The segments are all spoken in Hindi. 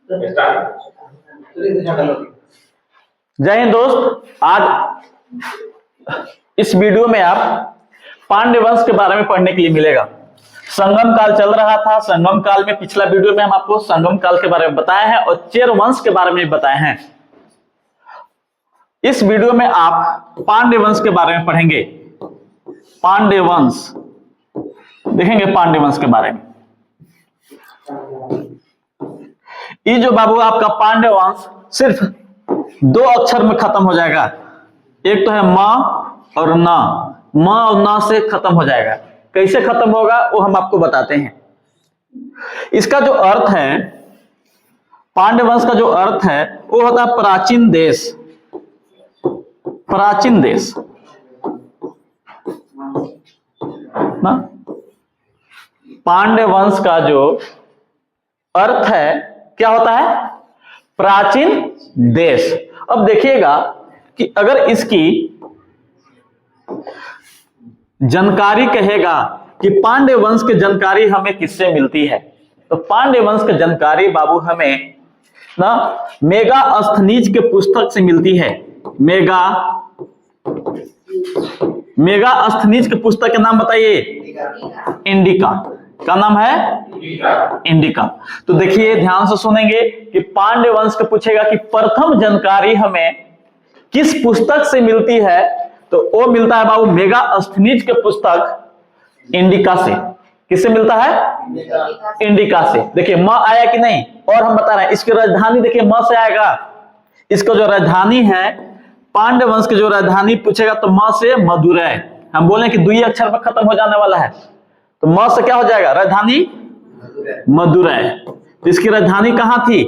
जय हिंद दोस्त। आज इस वीडियो में आप पांड्य वंश के बारे में पढ़ने के लिए मिलेगा। संगम काल चल रहा था। संगम काल में पिछला वीडियो में हम आपको संगम काल के बारे में बताए हैं और चेर वंश के बारे में बताए हैं। इस वीडियो में आप पांड्य वंश के बारे में पढ़ेंगे। पांड्य वंश देखेंगे, पांड्य वंश के बारे में। ये जो बाबू आपका पांड्य वंश सिर्फ 2 अक्षर में खत्म हो जाएगा। एक तो है म और न। म और न से खत्म हो जाएगा। कैसे खत्म होगा वो हम आपको बताते हैं। इसका जो अर्थ है, पांड्य वंश का जो अर्थ है वो होता है प्राचीन देश। प्राचीन देश ना। पांड्य वंश का जो अर्थ है क्या होता है? प्राचीन देश। अब देखिएगा कि अगर इसकी जानकारी कहेगा कि पांड्य वंश की जानकारी हमें किससे मिलती है, तो पांड्य वंश की जानकारी बाबू हमें ना मेगास्थनीज के पुस्तक से मिलती है। मेगास्थनीज के पुस्तक के नाम बताइए। इंडिका। क्या नाम है? इंडिका। तो देखिए ध्यान से सुनेंगे कि पांड्य वंश को पूछेगा कि प्रथम जानकारी हमें किस पुस्तक से मिलती है, तो वो मिलता है बाबू मेगास्थनीज के पुस्तक इंडिका से। किससे मिलता है? इंडिका से। देखिए म आया कि नहीं, और हम बता रहे हैं इसकी राजधानी देखिए म से आएगा। इसका जो राजधानी है, पांड्य वंश की जो राजधानी पूछेगा तो म से मदुरै। हम बोले कि 2 अक्षर में खत्म हो जाने वाला है, तो म से क्या हो जाएगा? राजधानी मदुरै। तो इसकी राजधानी कहां थी?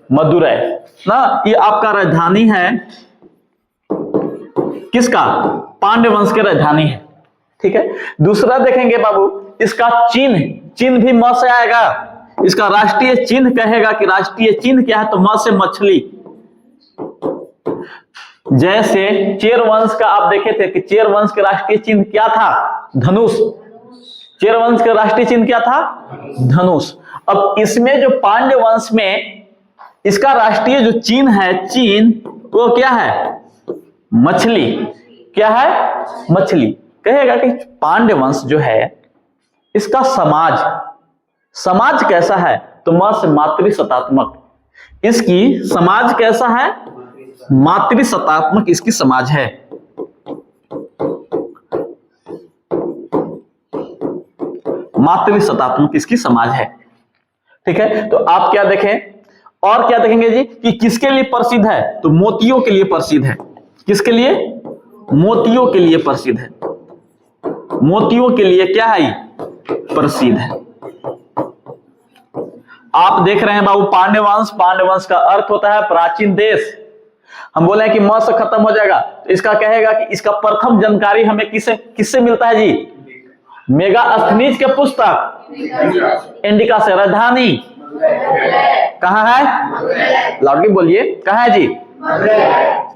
मदुरै ना। ये आपका राजधानी है किसका? पांड्य वंश की राजधानी है। ठीक है। दूसरा देखेंगे बाबू, इसका चिन्ह भी म से आएगा। इसका राष्ट्रीय चिन्ह कहेगा कि राष्ट्रीय चिन्ह क्या है, तो म से मछली। जैसे चेर वंश का आप देखे थे कि चेर वंश के राष्ट्रीय चिन्ह क्या था? धनुष। चेर वंश का राष्ट्रीय चिन्ह क्या था? धनुष। अब इसमें जो पांड्य वंश में इसका राष्ट्रीय जो चिन्ह है, चिन्ह वो क्या है? मछली। क्या है? मछली। कहेगा कि पांड्य वंश जो है इसका समाज कैसा है, तो म से मातृसत्तात्मक। इसकी समाज कैसा है? मातृसत्तात्मक इसकी समाज है। मातृसत्तात्मक इसकी समाज है। ठीक है। तो आप क्या देखें, और क्या देखेंगे जी कि किसके लिए प्रसिद्ध है, तो मोतियों के लिए प्रसिद्ध है। किसके लिए? मोतियों के लिए प्रसिद्ध है। मोतियों के लिए क्या है? प्रसिद्ध है। आप देख रहे हैं बाबू पांड्य वंश का अर्थ होता है प्राचीन देश। हम बोले हैं कि म से खत्म हो जाएगा, तो इसका कहेगा कि इसका प्रथम जानकारी हमें किससे मिलता है जी? मेगास्थनीज के पुस्तक इंडिका से। राजधानी कहाँ है? लाउडली बोलिए। कहाँ है जी?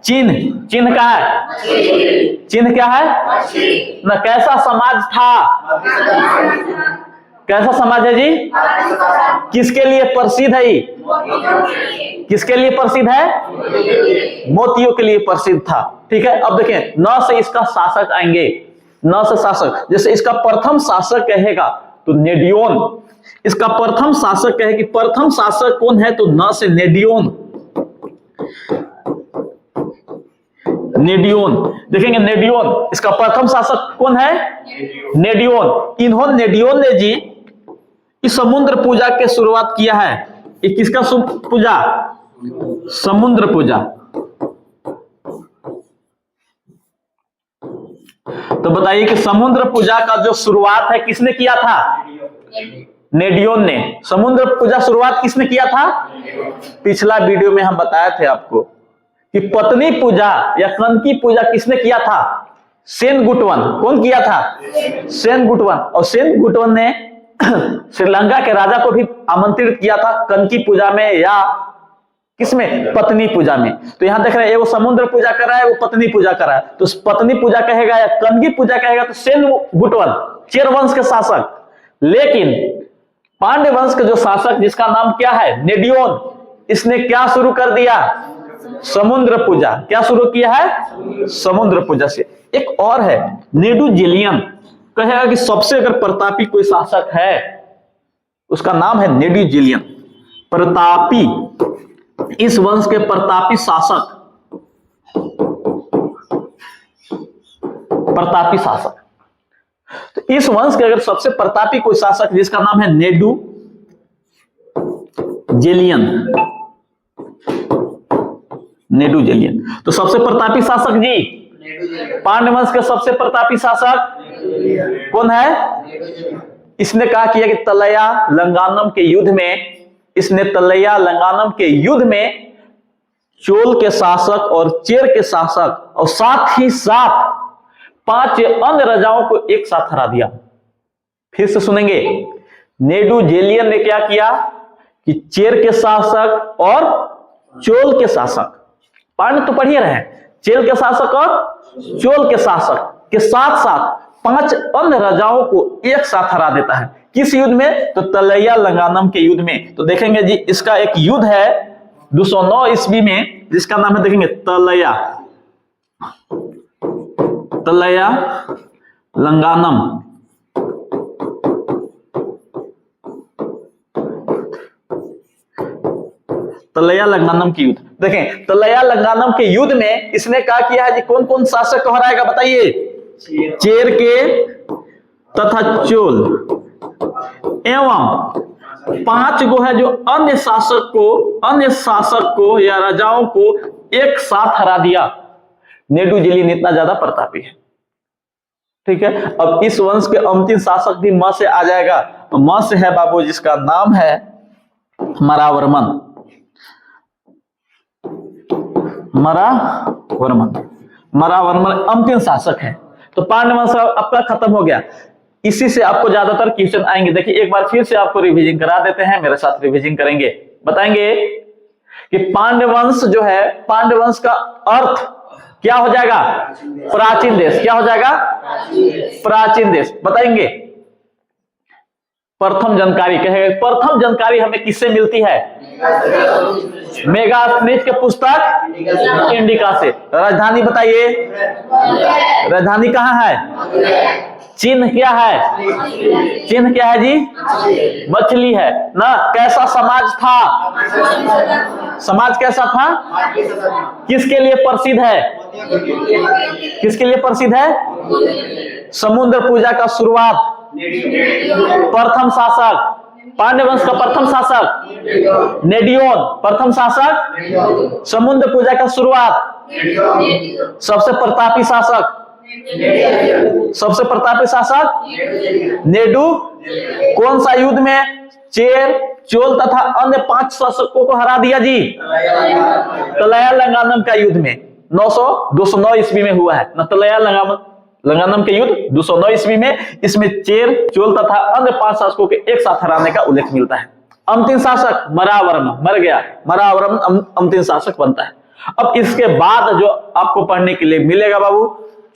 चिन्ह क्या है? चिन्ह क्या है ना? कैसा समाज था? कैसा समाज है जी? किसके लिए प्रसिद्ध है? किसके लिए प्रसिद्ध है? मोतियों के लिए प्रसिद्ध था। ठीक है। अब देखें, न से इसका शासक आएंगे। न से शासक, जैसे इसका प्रथम शासक कहेगा तो नेडियोन। इसका प्रथम शासक कहे कि प्रथम शासक कौन है, तो न से नेडियोन। नेडियोन देखेंगे। नेडियोन इसका प्रथम शासक कौन है? नेडियोन। नेडियोन ने जी इस समुद्र पूजा की शुरुआत किया है। ये किसका पूजा? समुद्र पूजा। तो बताइए कि समुद्र पूजा का जो शुरुआत है किसने किया था? नेडियोन ने। समुद्र पूजा शुरुआत किसने किया था? पिछला वीडियो में हम बताए थे आपको कि पत्नी पूजा या कनकी पूजा किसने किया था? सेनगुटवन। कौन किया था? सेनगुटवन। और सेनगुटवन ने श्रीलंका के राजा को भी आमंत्रित किया था कनकी पूजा में या किसमें? पत्नी पूजा में। तो यहां देख रहे हैं, वो समुद्र पूजा कर रहा है, वो पत्नी पूजा कर रहा है। तो पत्नी पूजा कहेगा या कनकी पूजा कहेगा तो सेनगुटवन चेर वंश के शासक। लेकिन पांड्य वंश का जो शासक जिसका नाम क्या है, नेडियोन, इसने क्या शुरू कर दिया, समुद्र पूजा। क्या शुरू किया है, समुद्र पूजा से। एक और है नेडुजिलियन, कहेगा कि सबसे अगर प्रतापी कोई शासक है उसका नाम है नेडुजिलियन, प्रतापी, इस वंश के प्रतापी शासक, प्रतापी शासक। तो इस वंश के अगर सबसे प्रतापी कोई शासक जिसका नाम है नेडुजिलियन, नेडुजिलियन, तो सबसे प्रतापी शासक जी, पांड्य वंश के सबसे प्रतापी शासक कौन है? इसने कहा किया कि तलैया लंगानम के युद्ध में, इसने तलैया लंगानम के युद्ध में चोल के शासक और चेर के शासक और साथ ही साथ 5 अन्य राजाओं को एक साथ हरा दिया। फिर से सुनेंगे, नेडुजिलियन ने क्या किया कि चेर के शासक और चोल के शासक, पांड्य तो पढ़ ही रहे हैं, चेर के शासक और चोल के शासक के साथ साथ 5 अन्य राजाओं को एक साथ हरा देता है। किस युद्ध में? तो तलैया लंगानम के युद्ध में। तो देखेंगे जी, इसका एक युद्ध है 209 ईस्वी में जिसका नाम है, देखेंगे, तलैया, तलैया लंगानम। तलैया लंगानम की युद्ध। देखें, तलैया लंगानम के युद्ध में इसने क्या किया है जी, कौन कौन शासक को हराएगा बताइए? चेर के तथा चोल एवं 5 गो है जो अन्य शासक को या राजाओं को एक साथ हरा दिया। नेडुजिलियन इतना ज्यादा प्रतापी है। ठीक है, अब इस वंश के अंतिम शासक भी म से आ जाएगा। तो म से है बाबू जिसका नाम है मरावर्मन, मरावर्मन अंतिम शासक है। तो पांड्य वंश आपका खत्म हो गया। इसी से आपको ज्यादातर क्वेश्चन आएंगे। देखिए, एक बार फिर से आपको रिवीजन करा देते हैं, मेरे साथ रिवीजन करेंगे। बताएंगे कि पांड्य वंश जो है, पांड्य वंश का अर्थ क्या हो जाएगा? प्राचीन देश। क्या हो जाएगा? प्राचीन देश। बताएंगे प्रथम जानकारी, कहेगा प्रथम जानकारी हमें किससे मिलती है? मेगास्थनीज के पुस्तक इंडिका से। राजधानी बताइए, राजधानी कहाँ है? चिन्ह क्या है? चिन्ह क्या है जी? मछली है ना। कैसा समाज था? समाज कैसा था? किसके लिए प्रसिद्ध है? किसके लिए प्रसिद्ध है? समुद्र पूजा का शुरुआत, प्रथम शासक, पांड्य वंश का प्रथम शासक नेडियोन, प्रथम शासक, समुद्र पूजा का शुरुआत, सबसे प्रतापी शासक, सबसे प्रतापी शासक नेडू। कौन सा युद्ध में? चेर, चोल तथा अन्य 5 शासकों को हरा दिया जी? तलैया लंगानम का युद्ध में 209 ईस्वी में हुआ है ना। तलैया लंगानम के युद्ध 209 ईस्वी में, इसमें चेर, चोल तथा अन्य 5 शासकों के एक साथ हराने का उल्लेख मिलता है। अंतिम शासक मरावर्मन, मर गया, मरावर्मन अंतिम शासक बनता है। अब इसके बाद जो आपको पढ़ने के लिए मिलेगा बाबू,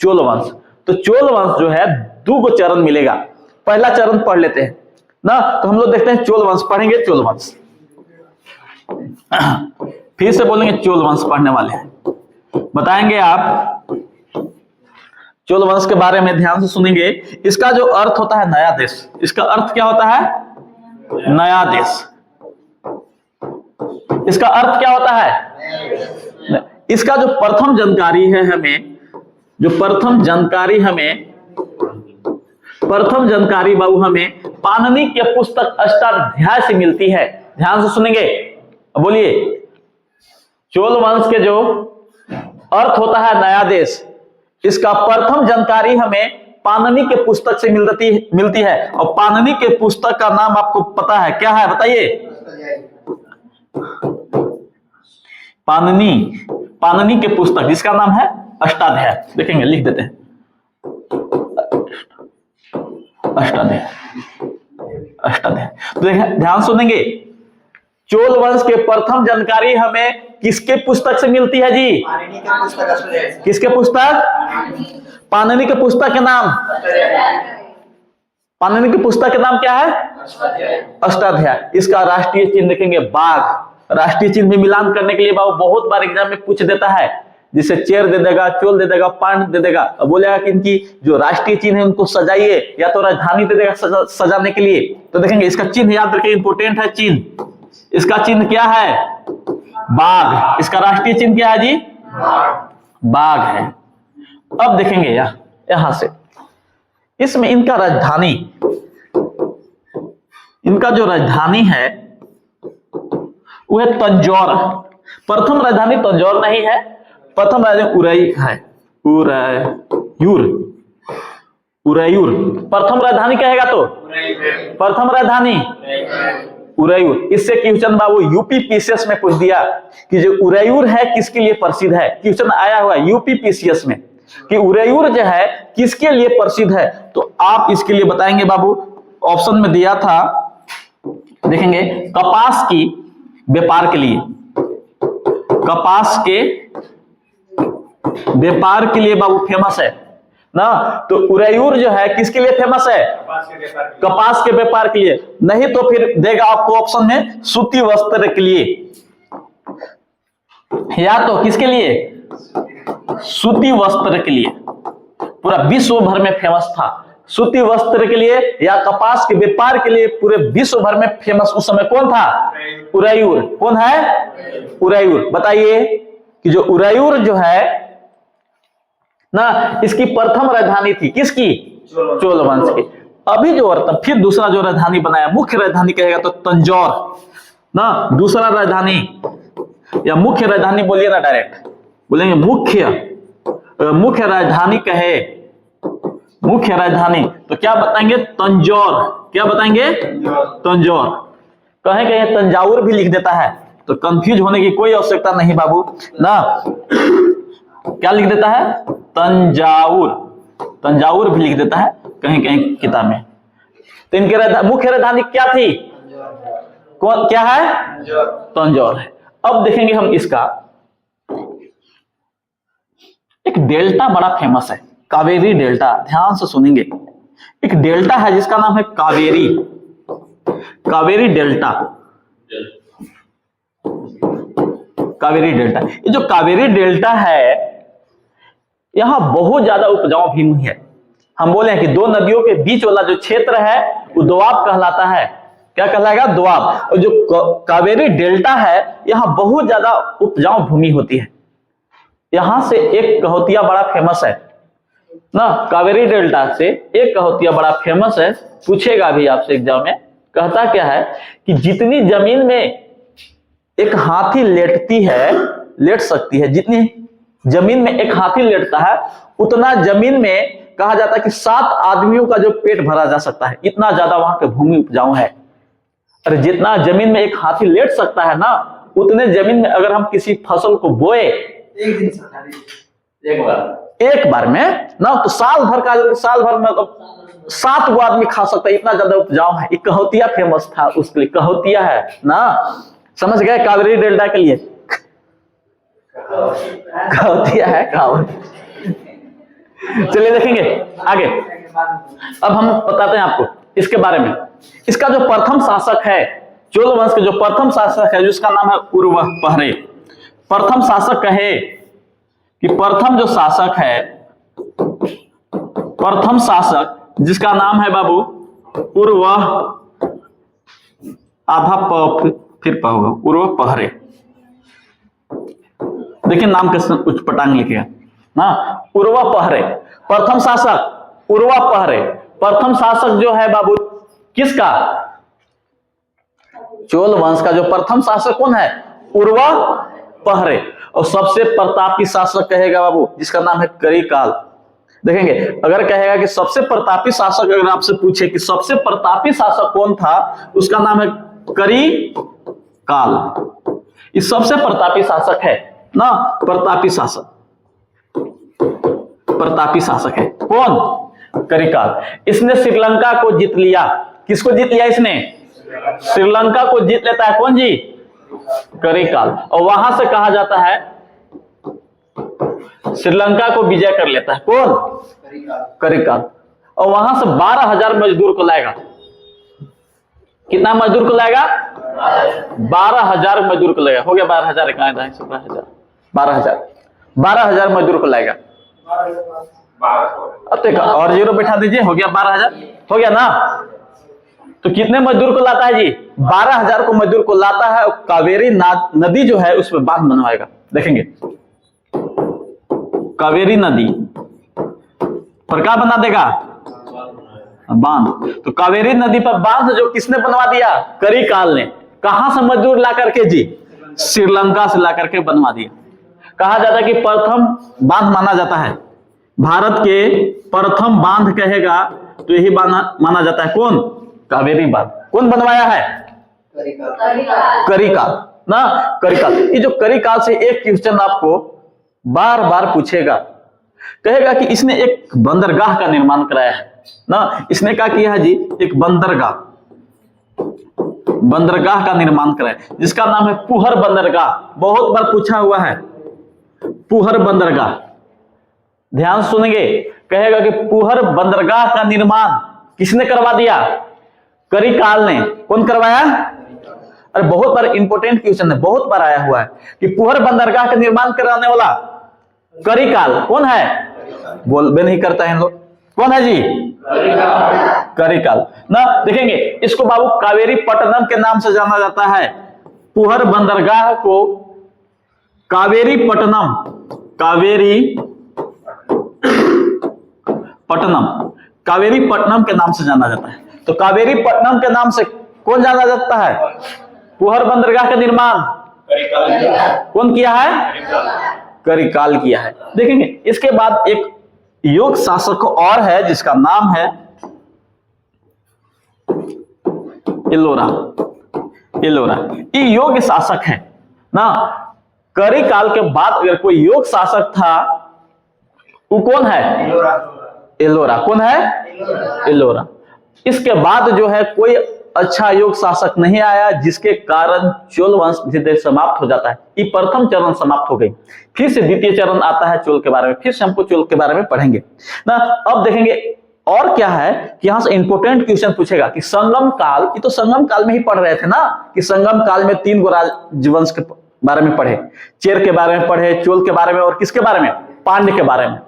चोल वंश। तो चोल वंश जो है 2 चरण मिलेगा। पहला चरण पढ़ लेते हैं ना। तो हम लोग देखते हैं चोल वंश, पढ़ेंगे चोल वंश। फिर से बोलेंगे चोल वंश पढ़ने वाले हैं। बताएंगे आप चोल वंश के बारे में, ध्यान से सुनेंगे। इसका जो अर्थ होता है नया देश, इसका अर्थ क्या होता है? नया देश। इसका अर्थ क्या होता है? इसका जो प्रथम जानकारी है हमें, जो प्रथम जानकारी बाबू हमें पाणिनि के पुस्तक अष्टाध्याय से मिलती है। ध्यान से सुनेंगे, बोलिए। चोल वंश के जो अर्थ होता है नया देश, इसका प्रथम जानकारी हमें पाणिनि के पुस्तक से मिलती है। और पाणिनि के पुस्तक का नाम आपको पता है, क्या है बताइए? पाणिनि के पुस्तक जिसका नाम है अष्टाध्याय। देखेंगे, लिख देते हैं अष्टाध्याय। तो ध्यान सुनेंगे, चोल वंश के प्रथम जानकारी हमें किसके पुस्तक से मिलती है जी? किसके पुस्तक? पाणिनि के पुस्तक के नाम, पाणिनि की पुस्तक का नाम क्या है? अष्टाध्याय। इसका राष्ट्रीय चिन्ह देखेंगे बाघ। राष्ट्रीय चिन्ह में मिलान करने के लिए बाबू बहुत बार एग्जाम में पूछ देता है, जिसे चेर दे देगा, चोल दे देगा, पांड दे देगा, बोलेगा कि इनकी जो राष्ट्रीय चिन्ह है उनको सजाइए, या तो राजधानी दे देगा सजाने के लिए। तो देखेंगे इसका चिन्ह याद रखिए, इंपोर्टेंट है चिन्ह। इसका चिन्ह क्या है? बाघ। इसका राष्ट्रीय चिन्ह क्या है जी? बाघ है। अब देखेंगे यहां से इसमें इनका राजधानी, इनका जो राजधानी है वो है तंजौर। प्रथम राजधानी तंजौर नहीं है, प्रथम राजधानी उरई है। उरैयूर प्रथम राजधानी कहेगा तो प्रथम राजधानी उरैयूर। इससे क्वेश्चन बाबू यूपी पीसीएस में पूछ दिया कि जो उरैयूर है किसके लिए प्रसिद्ध है। क्वेश्चन आया हुआ यूपी पीसीएस में कि उरैयूर जो है किसके लिए प्रसिद्ध है, तो आप इसके लिए बताएंगे बाबू। ऑप्शन में दिया था, देखेंगे कपास की व्यापार के लिए, कपास के व्यापार के लिए बाबू फेमस है ना। तो उरैयूर जो है किसके लिए फेमस है? कपास के व्यापार के लिए। नहीं तो फिर देगा आपको ऑप्शन में सूती वस्त्र के लिए, या तो किसके लिए? सूती वस्त्र के लिए। पूरा विश्व भर में फेमस था सूती वस्त्र के लिए या कपास के व्यापार के लिए, पूरे विश्व भर में फेमस उस समय कौन था? उरैयूर। कौन है? उरैयूर। बताइए कि जो उरैयूर जो है ना, इसकी प्रथम राजधानी थी किसकी? चोल वंश की। अभी जो फिर दूसरा जो राजधानी बनाया, मुख्य राजधानी कहेगा तो तंजौर ना। दूसरा राजधानी या मुख्य राजधानी बोलिए ना, डायरेक्ट बोलेंगे मुख्य राजधानी कहे, मुख्य राजधानी तो क्या बताएंगे? तंजौर। क्या बताएंगे? तंजौर। कहे तंजाउर भी लिख देता है, तो कंफ्यूज होने की कोई आवश्यकता नहीं बाबू ना। क्या लिख देता है? तंजाउर। तंजाउर भी लिख देता है कहीं कहीं किताब में। तो इनके मुख्य राजधानी क्या थी? कौन क्या है? तंजौर है। अब देखेंगे हम इसका एक डेल्टा बड़ा फेमस है, कावेरी डेल्टा। ध्यान से सुनेंगे, एक डेल्टा है जिसका नाम है कावेरी, कावेरी डेल्टा। कावेरी डेल्टा, ये जो कावेरी डेल्टा है यहां बहुत ज्यादा उपजाऊ भूमि है। हम बोले हैं कि दो नदियों के बीच वाला जो क्षेत्र है वो दोआब कहलाता है। क्या कहलाएगा? दोआब। और जो कावेरी डेल्टा है यहां बहुत ज्यादा उपजाऊ भूमि होती है। यहां से एक कहोतिया बड़ा फेमस है ना, कावेरी डेल्टा से एक कहोतिया बड़ा फेमस है। पूछेगा भी आपसे एग्जाम में, कहता क्या है कि जितनी जमीन में एक हाथी लेट सकती है, जितनी जमीन में एक हाथी लेटता है उतना जमीन में कहा जाता है कि 7 आदमियों का जो पेट भरा जा सकता है, इतना ज्यादा वहां के भूमि उपजाऊ है। अरे जितना जमीन में एक हाथी लेट सकता है ना, उतने जमीन में अगर हम किसी फसल को बोए एक बार में ना, तो साल भर में तो 7 गो आदमी खा सकता है, इतना ज्यादा उपजाऊ है। एक कहोतिया फेमस था उसके लिए, कहोतिया है ना। समझ गए? कावेरी डेल्टा के लिए कहोतिया है कहावत। चलिए देखेंगे आगे। अब हम बताते हैं आपको इसके बारे में। इसका जो प्रथम शासक है, चोल वंश के जो प्रथम शासक है, जिसका नाम है उर्वपहरे। प्रथम शासक कहे कि प्रथम जो शासक है, प्रथम शासक जिसका नाम है बाबू उर्वपहरे। देखिए नाम के उच्चपटांग लिखिए ना, उर्वपहरे। प्रथम शासक उर्वपहरे। प्रथम शासक जो है बाबू किसका? चोल वंश का जो प्रथम शासक कौन है? उर्वपहरे। और सबसे प्रतापी शासक कहेगा बाबू जिसका नाम है करिकाल। देखेंगे अगर कहेगा कि सबसे प्रतापी शासक, अगर आपसे पूछे कि सबसे प्रतापी शासक कौन था, उसका नाम है करिकाल। ये सबसे प्रतापी शासक है ना, प्रतापी शासक, प्रतापी शासक है कौन? करिकाल। इसने श्रीलंका को जीत लिया। किसको जीत लिया इसने? श्रीलंका को जीत लेता है कौन जी? करिकाल। और वहां से कहा जाता है श्रीलंका को विजय कर लेता है कौन? करिकाल। और वहां से 12,000 मजदूर को लाएगा। कितना मजदूर को लाएगा? 12,000 मजदूर को लगेगा। हो गया 12,000, 12,000, 12,000 मजदूर को लाएगा। अब तो और जीरो बैठा दीजिए, हो गया 12,000, हो गया ना। तो कितने मजदूर को लाता है जी? 12,000 को मजदूर को लाता है। कावेरी नदी जो है उसमें बांध बनवाएगा। देखेंगे कावेरी नदी पर क्या बना देगा? बांध। तो कावेरी नदी पर बांध जो किसने बनवा दिया? करिकाल ने। कहां से मजदूर ला करके जी? श्रीलंका से ला करके बनवा दिया। कहा जाता है कि प्रथम बांध माना जाता है, भारत के प्रथम बांध कहेगा तो यही माना जाता है। कौन? कावेरी बांध। कौन बनवाया है? करिकाल ना, करिकाल। ये जो करिकाल से एक क्वेश्चन आपको बार बार पूछेगा, कहेगा कि इसने एक बंदरगाह का निर्माण कराया है ना। इसने क्या किया है जी? एक बंदरगाह का निर्माण कराया जिसका नाम है पुहर बंदरगाह। बहुत बार पूछा हुआ है पुहर बंदरगाह। ध्यान सुनेंगे, कहेगा कि पुहर बंदरगाह का निर्माण किसने करवा दिया? करिकाल ने। कौन करवाया? अरे बहुत बार इंपोर्टेंट क्वेश्चन है, बहुत बार आया हुआ है कि पुहर बंदरगाह का निर्माण कराने वाला करिकाल कौन है? बोलबे नहीं करता है इन लोग। कौन है जी? करिकाल ना। देखेंगे इसको बाबू कावेरी पट्टनम के नाम से जाना जाता है। पुहर बंदरगाह को कावेरी पट्टनम के नाम से जाना जाता है। तो कावेरी पट्टनम के नाम से कौन जाना जाता है? पुहर बंदरगाह का निर्माण कौन किया है? करिकाल किया है। देखेंगे इसके बाद एक योग शासक और है जिसका नाम है एलोरा। ये योग शासक है ना। करिकाल के बाद अगर कोई योग शासक था वो कौन है? एलोरा। कौन है? एलोरा। इसके बाद जो है कोई अच्छा योग शासक नहीं आया, जिसके कारण चोल वंश धीरे धीरे समाप्त हो जाता है। ये प्रथम चरण समाप्त हो गई। फिर से द्वितीय चरण आता है चोल के बारे में। फिर से हमको चोल के बारे में पढ़ेंगे ना। अब देखेंगे और क्या है कि यहां से इंपोर्टेंट क्वेश्चन पूछेगा कि संगम काल। ये तो संगम काल में ही पढ़ रहे थे ना कि संगम काल में 3 गो राजवंश के बारे में पढ़े, चेर के बारे में पढ़े, चोल के बारे में और किसके बारे में? पांड्य के बारे में।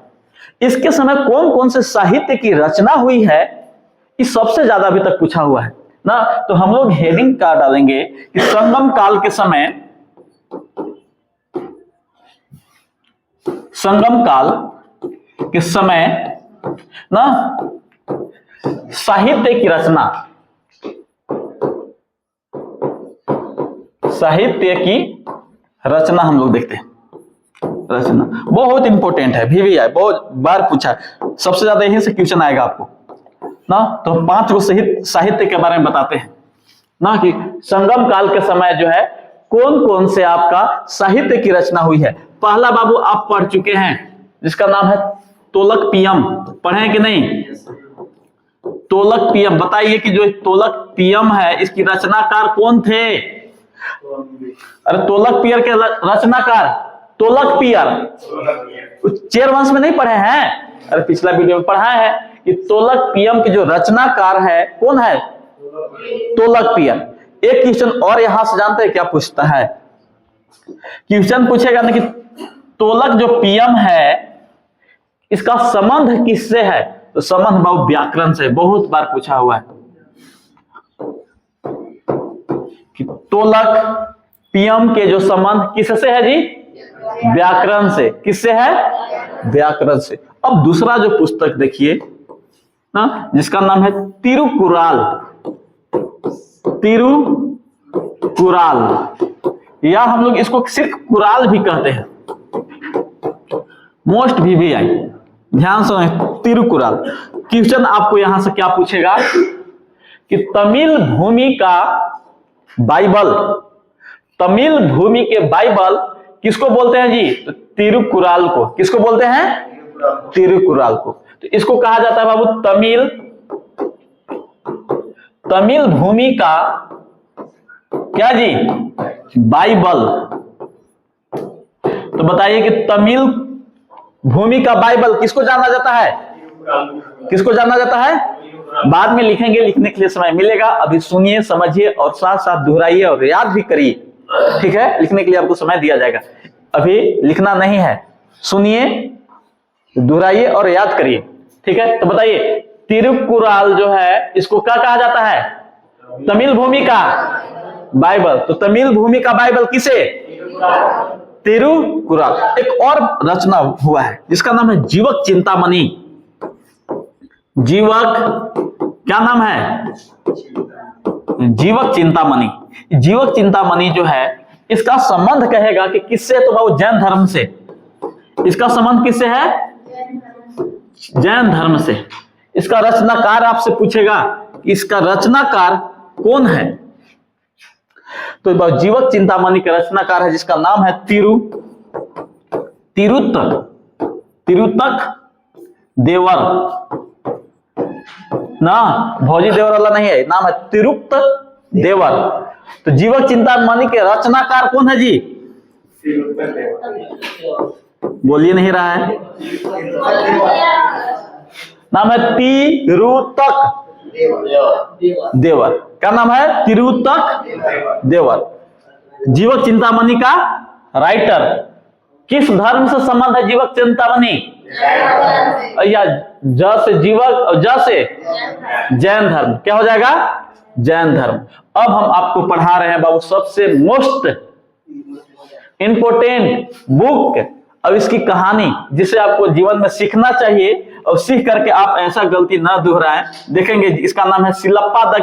इसके समय कौन कौन से साहित्य की रचना हुई है, ये सबसे ज्यादा अभी तक पूछा हुआ है ना। तो हम लोग हेडिंग का डालेंगे कि संगम काल के समय, ना साहित्य की रचना, हम लोग देखते हैं। रचना बहुत इंपॉर्टेंट है, VVI बहुत बार पूछा, सबसे ज्यादा यही से क्वेश्चन आएगा आपको ना। तो 5 गो साहित्य के बारे में बताते हैं ना कि संगम काल के समय जो है कौन कौन से आपका साहित्य की रचना हुई है। पहला बाबू आप पढ़ चुके हैं जिसका नाम है तोलकपियम। पढ़े कि नहीं? तोलकपियम। बताइए कि जो तोलकपियम है इसकी रचनाकार कौन थे? अरे तोलकपियर के रचनाकार तोलकपियर। चेर वंश में नहीं पढ़े हैं? अरे पिछला वीडियो में पढ़ा है कि तोलकपियम के जो रचनाकार है कौन है? तोलकपियर। एक क्वेश्चन और यहां से जानते हैं क्या पूछता है? क्वेश्चन पूछेगा ना कि तोलक जो पियम है इसका संबंध किससे है? तो संबंध बहुत व्याकरण से, बहुत बार पूछा हुआ है कि तोलक पियम के जो संबंध किससे है जी? व्याकरण से। किससे है? व्याकरण से। अब दूसरा जो पुस्तक देखिए ना जिसका नाम है तिरुकुराल, या हम लोग इसको सिर्फ कुराल भी कहते हैं। मोस्ट VVI, ध्यान से तिरुकुराल। क्वेश्चन आपको यहां से क्या पूछेगा कि तमिल भूमि का बाइबल, तमिल भूमि के बाइबल किसको बोलते हैं जी? तो तिरुकुराल को। किसको बोलते हैं? तिरुकुराल को। तो इसको कहा जाता है बाबू तमिल भूमि का क्या जी? बाइबल। तो बताइए कि तमिल भूमि का बाइबल किसको जाना जाता है? किसको जाना जाता है? बाद में लिखेंगे, लिखने के लिए समय मिलेगा। अभी सुनिए, समझिए और साथ साथ दोहराइए और याद भी करिए, ठीक है। लिखने के लिए आपको समय दिया जाएगा, अभी लिखना नहीं है, सुनिए, दोहराइए और याद करिए, ठीक है। तो बताइए, तिरुकुराल जो है इसको क्या कहा जाता है? तमिल भूमि का बाइबल। तो तमिल भूमि का बाइबल किसे? तिरुकुराल। एक और रचना हुआ है जिसका नाम है जीवक चिंतामणि। जीवक, क्या नाम है? जीवक चिंतामणि। जीवक चिंतामणि जो है इसका संबंध कहेगा कि किससे? तो वो जैन धर्म से। इसका संबंध किससे है? जैन धर्म से। इसका रचनाकार आपसे पूछेगा कि इसका रचनाकार कौन है? तो जीवक चिंतामणि का रचनाकार है जिसका नाम है तिरुत्तक देवर ना, भौजी देवर वाला नहीं है, नाम है तिरुत्तक देवर। तो जीवक चिंतामणि के रचनाकार कौन है जी? बोलिए, नहीं रहा है, नाम है तिरुत्तक देवर। क्या नाम है? तिरुत्तक देवर। जीवक चिंतामणि का राइटर। किस धर्म से संबंध है जीवक चिंतामणि? या ज से जीवक और ज से जैन धर्म। क्या हो जाएगा? जैन धर्म। अब हम आपको पढ़ा रहे हैं बाबू सबसे मोस्ट इंपोर्टेंट बुक। अब इसकी कहानी जिसे आपको जीवन में सीखना चाहिए और सीख करके आप ऐसा गलती ना दोहराएं। देखेंगे, इसका नाम है सिलप्पा द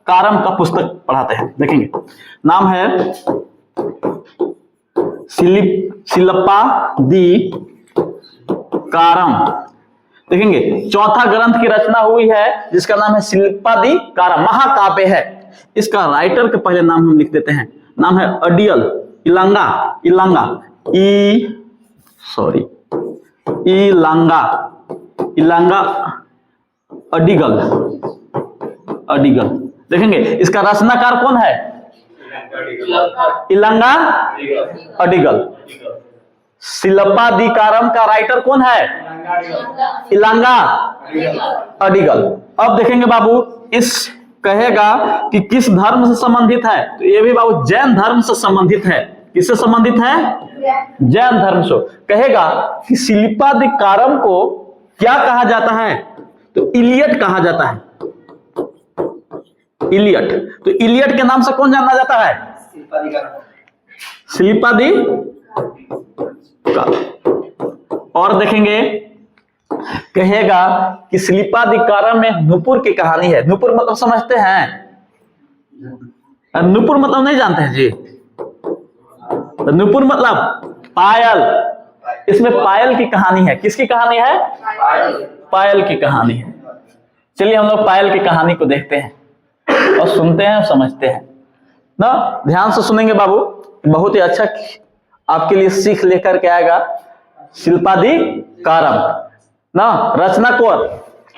कारम का पुस्तक पढ़ाते हैं। देखेंगे, नाम है सिलप्पा दी कारम। देखेंगे, चौथा ग्रंथ की रचना हुई है जिसका नाम है सिलप्पा दी कारम, महाकाव्य है। इसका राइटर का पहले नाम हम लिख देते हैं, नाम है अडियल इलांगा अडिगल। देखेंगे, इसका रचनाकार कौन है? इलांगा अडिगल। सिलप्पा दी कारम का राइटर कौन है? इलांगा अडिगल। अब देखेंगे बाबू, इस कहेगा कि किस धर्म से संबंधित है? तो ये भी बाबू जैन धर्म से संबंधित है। किससे संबंधित है? जैन धर्म से। कहेगा कि सिलप्पा दी कारम को क्या कहा जाता है? तो इलियट कहा जाता है। इलियट। तो इलियट के नाम से कौन जाना जाता है? सिलप्पा दी कारम। और देखेंगे, कहेगा कि सिलप्पा दी कारम में नुपुर की कहानी है। नुपुर मतलब समझते हैं? नुपुर मतलब नहीं जानते हैं जी? नुपुर मतलब पायल। इसमें पायल की कहानी है। किसकी कहानी है? पायल की कहानी है। चलिए हम लोग पायल की कहानी को देखते हैं और सुनते हैं और समझते हैं ना। ध्यान से सुनेंगे बाबू, बहुत ही अच्छा आपके लिए सीख लेकर के आएगा सिलप्पा दी कारम ना।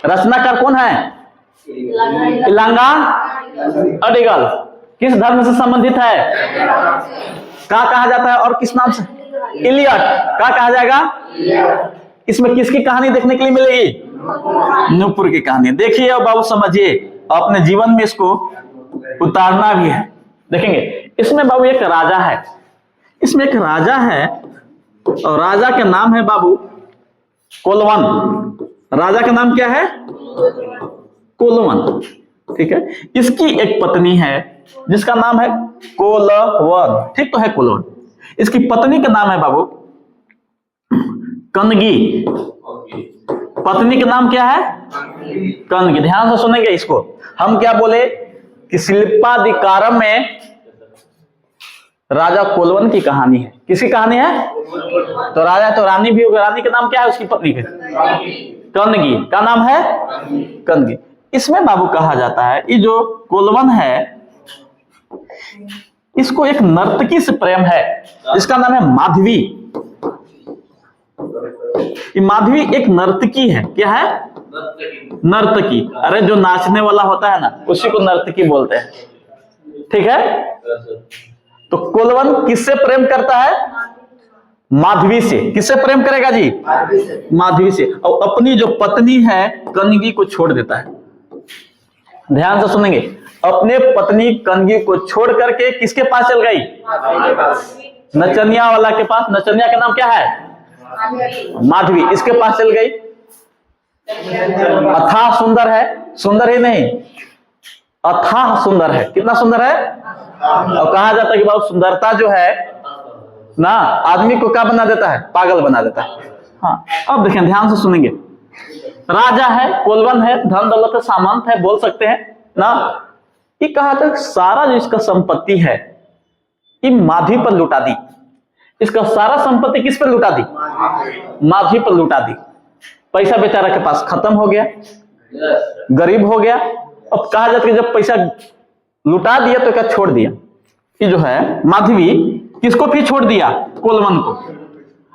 रचनाकार कौन है? इलांगा अडिगल। किस धर्म से संबंधित है? क्या कहा जाता है? और किस नाम से? इलियट। क्या कहा जाएगा? इसमें किसकी कहानी देखने के लिए मिलेगी? नुपुर की कहानी। देखिए और बाबू समझिए, अपने जीवन में इसको उतारना भी है। देखेंगे, इसमें बाबू एक राजा है। इसमें एक राजा है और राजा का नाम है बाबू कोलवन। राजा का नाम क्या है? कोलवन, ठीक है। इसकी एक पत्नी है जिसका नाम है कोलवन, ठीक तो है कोलवन। इसकी पत्नी का नाम है बाबू कनगी। पत्नी का नाम क्या है? कनगी। ध्यान से सुनेंगे इसको। हम क्या बोले कि सिलप्पा दी कारम में राजा कोलवन की कहानी है। किसकी कहानी है? तो राजा तो रानी भी होगी। रानी का नाम क्या है? उसकी पत्नी का कनगी। का नाम है कनगी। इसमें बाबू कहा जाता है ये जो कोलवन है इसको एक नर्तकी से प्रेम है जिसका नाम है माधवी। ये माधवी एक नर्तकी है। क्या है? नर्तकी। अरे जो नाचने वाला होता है ना उसी को नर्तकी बोलते हैं, ठीक है। तो कोलवन किससे प्रेम करता है? माधवी से। किससे प्रेम करेगा जी? माधवी से। और अपनी जो पत्नी है कनगी को छोड़ देता है। ध्यान से सुनेंगे, अपने पत्नी कनगी को छोड़ करके किसके पास चल गई? नचनिया वाला के पास। नचनिया का नाम क्या है? माधवी। इसके पास चल गई। अथाह सुंदर है, सुंदर ही नहीं, अथाह सुंदर है। कितना सुंदर है? और कहा जाता है कि बाबू सुंदरता जो है ना, आदमी को क्या बना देता है? पागल बना देता है। हाँ, अब देखें, ध्यान से सुनेंगे। राजा है, कुलवन है, धन दौलत है, सामंत है, बोल सकते हैं ना। ये कहा था सारा जो इसका संपत्ति है ये माधवी पर लुटा दी। इसका सारा संपत्ति किस पर लुटा दी? माधवी पर लुटा दी। पैसा बेचारा के पास खत्म हो गया, गरीब हो गया। अब कहा जाता है कि जब पैसा लुटा दिया तो क्या छोड़ दिया? ये जो है माधवी किसको फिर छोड़ दिया? कुलवन को।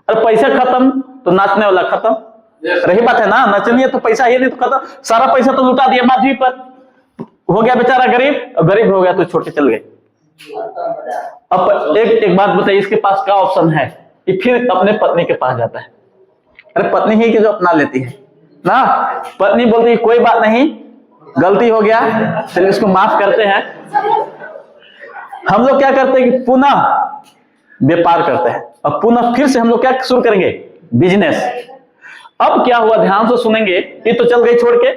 और पैसा खत्म तो नाचने वाला खत्म। रही बात है ना, नचनिया तो पैसा ही नहीं तो खत्म, सारा पैसा तो लुटा दिया माधवी पर। हो गया बेचारा गरीब, और गरीब हो गया तो छोड़ के चल गए। अब एक बात बताइए, इसके पास क्या ऑप्शन है? कि फिर अपने पत्नी के पास जाता है। अरे पत्नी ही की जो अपना लेती है ना। पत्नी बोलती है कोई बात नहीं, गलती हो गया, चलिए इसको माफ करते हैं। हम लोग क्या करते हैं कि पुनः व्यापार करते हैं, और पुनः फिर से हम लोग क्या शुरू करेंगे? बिजनेस। अब क्या हुआ, ध्यान से सुनेंगे। ये तो चल गई छोड़ के,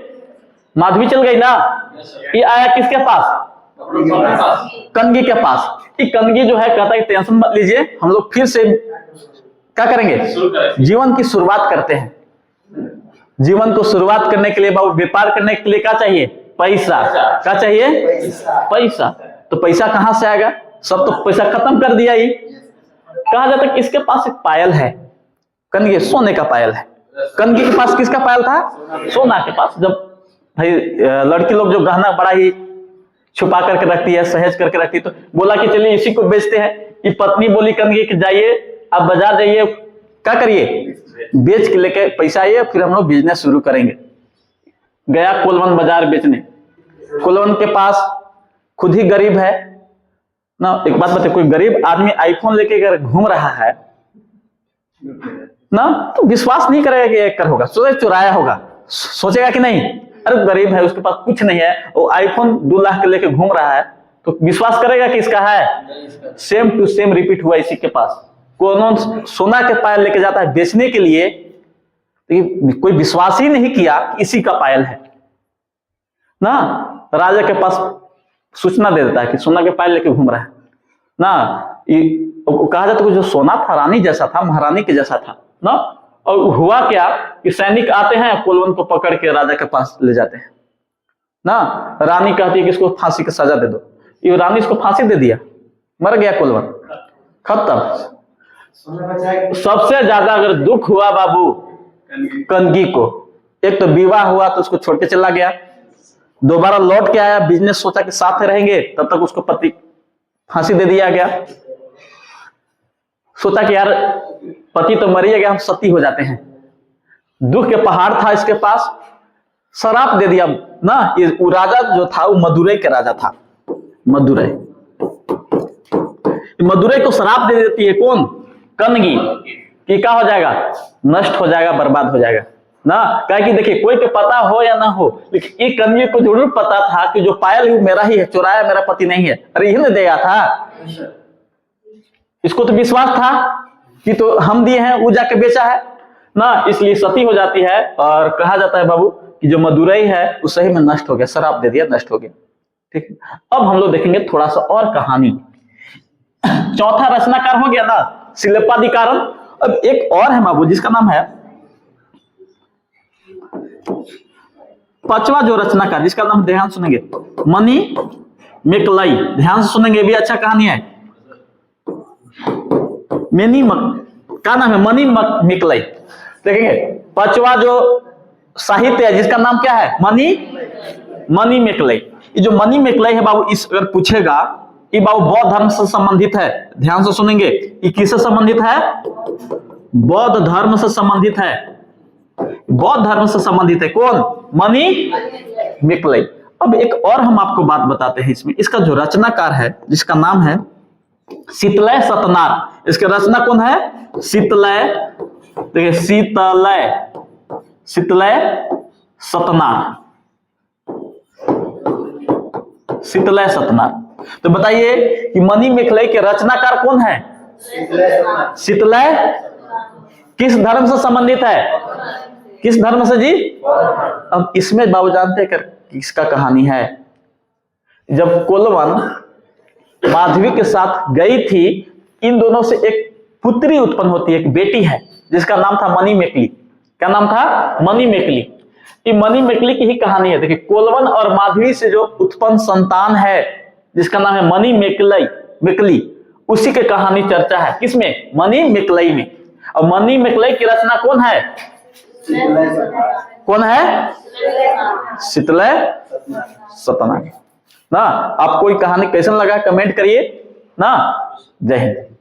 माधवी चल गई ना। ये आया किसके पास? कनगी के पास। ये कनगी जो है कहता है टेंशन मत लीजिए, हम लोग फिर से क्या करेंगे? जीवन की शुरुआत करते हैं। जीवन को शुरुआत करने के लिए बाबू, व्यापार करने के लिए क्या चाहिए? पैसा। क्या चाहिए? पैसा। तो पैसा कहां से आएगा? सब तो पैसा खत्म कर दिया ही। कहा जाता है कि इसके पास एक पायल है, कनगी सोने का पायल है। कनगी के पास किसका पायल था? सोना के पास। जब भाई लड़की लोग जो गहना बड़ा ही छुपा करके रखती है, सहेज करके रखती है, तो बोला कि चलिए इसी को बेचते हैं। ये पत्नी बोली कनगी कि जाइए आप बाजार जाइए, क्या करिए? बेच के लेके पैसा आइए, फिर हम लोग बिजनेस शुरू करेंगे। गया कुलवन बाजार बेचने। कुलवन के पास खुद ही गरीब है ना। एक बात बताइए, कोई गरीब आदमी आईफोन लेके अगर घूम रहा है ना, तो विश्वास नहीं करेगा कि एक कर होगा, सोचे चुराया होगा, सोचेगा कि नहीं। अरे गरीब है, उसके पास कुछ नहीं है, वो आईफोन 2 लाख के लेके घूम रहा है, तो विश्वास करेगा कि इसका है। सेम टू सेम रिपीट हुआ इसी के पास। कौन सोना के पायल लेके जाता है बेचने के लिए, तो कोई विश्वास ही नहीं किया कि इसी का पायल है ना। राजा के पास सूचना दे देता है कि सोना के पायल लेके घूम रहा है ना। कहा जाता है जो सोना था रानी जैसा था, महारानी के जैसा था ना। और हुआ क्या कि सैनिक आते हैं, कुलवन को पकड़ के राजा के पास ले जाते हैं ना। रानी कहती है कि इसको फांसी की सजा दे दो। ये रानी इसको फांसी दे दिया, मर गया कुलवन, खत्म। सबसे ज्यादा अगर दुख हुआ बाबू कनगी को, एक तो विवाह हुआ तो उसको छोड़ के चला गया, दोबारा लौट के आया, बिजनेस सोचा कि साथ रहेंगे, तब तक उसको पति फांसी दे दिया गया। सोचा कि यार पति तो मर ही गया, हम सती हो जाते हैं। दुख के पहाड़ था इसके पास, शराप दे दिया ना। ये राजा जो था वो मदुरै के राजा था। मदुरै को शराप दे देती है कौन? कनगी। कि क्या हो जाएगा? नष्ट हो जाएगा, बर्बाद हो जाएगा ना। क्या कि देखिए, कोई को पता हो या ना हो, लेकिन ये कनगी को जरूर पता था कि जो पायल है मेरा ही है, चुराया मेरा पति नहीं है। अरे यही ने दिया था, इसको तो विश्वास था कि तो हम दिए हैं, वो जाके बेचा है ना। इसलिए सती हो जाती है। और कहा जाता है बाबू कि जो मदुरै है वो सही में नष्ट हो गया, शराप दे दिया, नष्ट हो गया। ठीक है, अब हम लोग देखेंगे थोड़ा सा और कहानी। चौथा रचनाकार हो गया ना, शिल्पाधिकारम। अब एक और है बाबू जिसका नाम है, पांचवा जो रचनाकार जिसका नाम, ध्यान सुनेंगे, मनी मेकलई। ध्यान से सुनेंगे, भी अच्छा कहानी है। क्या नाम है? मनी मेकलई। देखेंगे पांचवा जो साहित्य है जिसका नाम क्या है? मनी मेकलई। ये जो मनी मेकलई है बाबू, इस अगर पूछेगा, ये बाबू बौद्ध धर्म से संबंधित है। ध्यान से सुनेंगे, ये किससे संबंधित है? बौद्ध धर्म से संबंधित है। बौद्ध धर्म से संबंधित है कौन? मनी मेकलई। अब एक और हम आपको बात बताते हैं इसमें। इसका जो रचनाकार है जिसका नाम है शीतलय सतनार। इसके रचना कौन है? शीतलय। देखिए, शीतलय सतनार। शीतलय सत्यनारायण। तो बताइए कि मणि मेखलई के रचनाकार कौन है? शीतलय। किस धर्म से संबंधित है? किस धर्म से जी? अब इसमें बाबू जानते हैं किसका कहानी है? जब कोलवन माधवी के साथ गई थी, इन दोनों से एक पुत्री उत्पन्न होती है, एक बेटी है जिसका नाम था मणि मेखली। क्या नाम था? मणि मेखली। ये मणि मेखली की ही कहानी है। देखिए, कोलवन और माधवी से जो उत्पन्न संतान है जिसका नाम है मणि मेखली, उसी की कहानी चर्चा है। किसमें? मणि मेखलई में। और मणि मेखलई की रचना कौन है? कौन है? शीतलय सत्यनारायण ना। आपको ये कहानी कैसन लगा कमेंट करिए ना। जय हिंद।